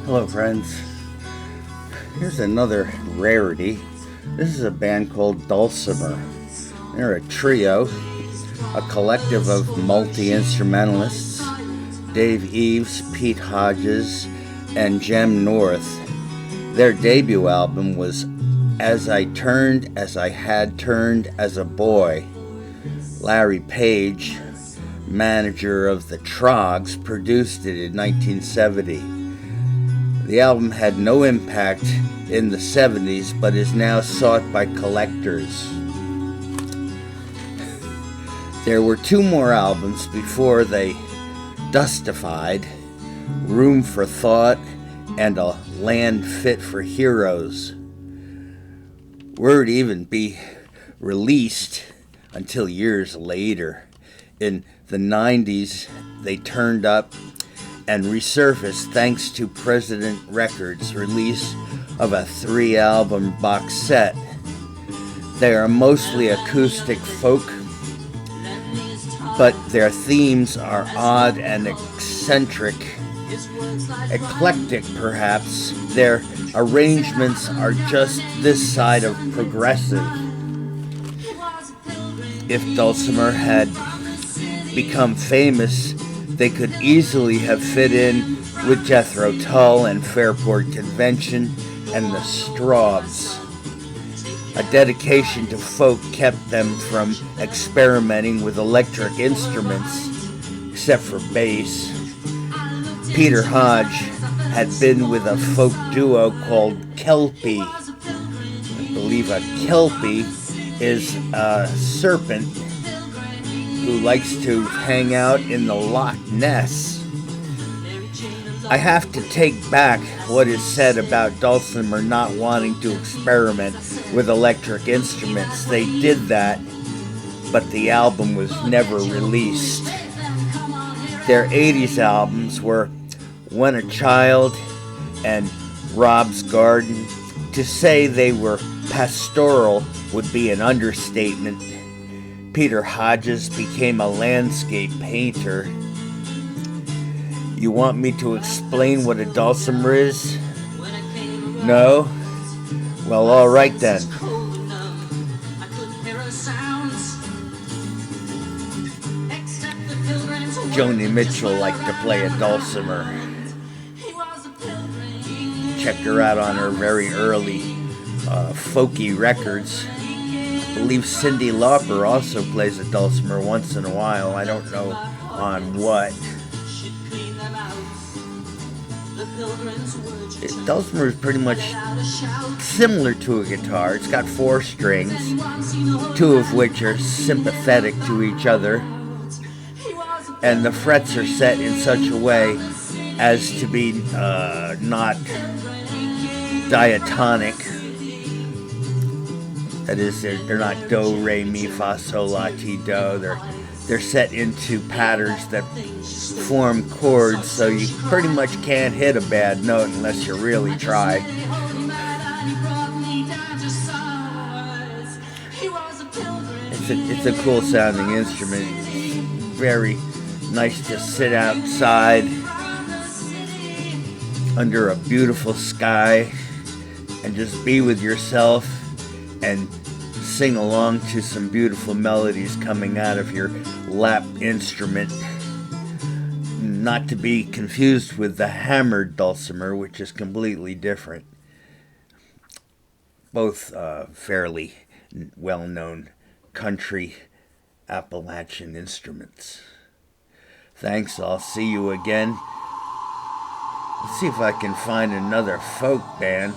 Hello, friends. Here's another rarity. This is a band called Dulcimer. They're a trio, a collective of multi-instrumentalists, Dave Eves, Pete Hodges, and Jem North. Their debut album was As I Had Turned as a Boy. Larry Page, manager of the Trogs, produced it in 1970. The album had no impact in the 70s, but is now sought by collectors. There were two more albums before they dustified, Room for Thought and A Land Fit for Heroes. Were to even be released until years later. In the 90s, they turned up and resurfaced thanks to President Records' release of a 3-album box set. They are mostly acoustic folk, but their themes are odd and eccentric, eclectic perhaps. Their arrangements are just this side of progressive. If Dulcimer had become famous, they could easily have fit in with Jethro Tull and Fairport Convention and the Strawbs. A dedication to folk kept them from experimenting with electric instruments, except for bass. Peter Hodge had been with a folk duo called Kelpie. I believe a Kelpie is a serpent who likes to hang out in the Loch Ness. I have to take back what is said about Dulcimer not wanting to experiment with electric instruments. They did that, but the album was never released. Their 80s albums were When a Child and Rob's Garden. To say they were pastoral would be an understatement. Peter Hodges became a landscape painter. You want me to explain what a dulcimer is? No? Well, all right then. Joni Mitchell liked to play a dulcimer. Checked her out on her very early folky records. I believe Cyndi Lauper also plays a dulcimer once in a while. I don't know on what. Dulcimer is pretty much similar to a guitar. It's got 4 strings, 2 of which are sympathetic to each other, and the frets are set in such a way as to be not diatonic. That is, they're not do, re, mi, fa, sol, la, ti, do. They're set into patterns that form chords, so you pretty much can't hit a bad note unless you really try. It's a cool sounding instrument. Very nice to sit outside under a beautiful sky and just be with yourself and sing along to some beautiful melodies coming out of your lap instrument. Not to be confused with the hammered dulcimer, which is completely different. Both fairly well-known country Appalachian instruments. Thanks, I'll see you again. Let's see if I can find another folk band.